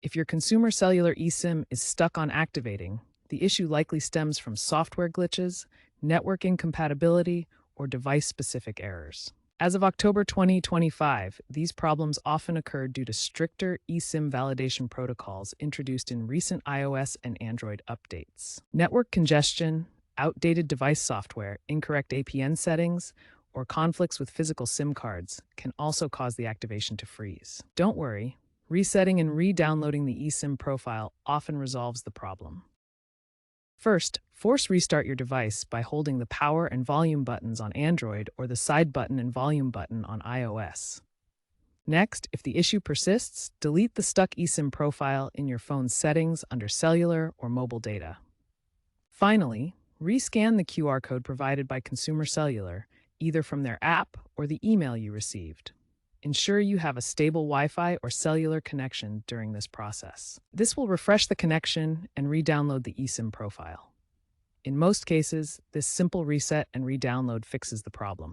If your consumer cellular eSIM is stuck on activating, the issue likely stems from software glitches, network incompatibility, or device-specific errors. As of October 2025, these problems often occur due to stricter eSIM validation protocols introduced in recent iOS and Android updates. Network congestion, outdated device software, incorrect APN settings, or conflicts with physical SIM cards can also cause the activation to freeze. Don't worry, resetting and re-downloading the eSIM profile often resolves the problem. First, force restart your device by holding the power and volume buttons on Android or the side button and volume button on iOS. Next, if the issue persists, delete the stuck eSIM profile in your phone's settings under Cellular or Mobile Data. Finally, rescan the QR code provided by Consumer Cellular, either from their app or the email you received. Ensure you have a stable Wi-Fi or cellular connection during this process. This will refresh the connection and re-download the eSIM profile. In most cases, this simple reset and re-download fixes the problem.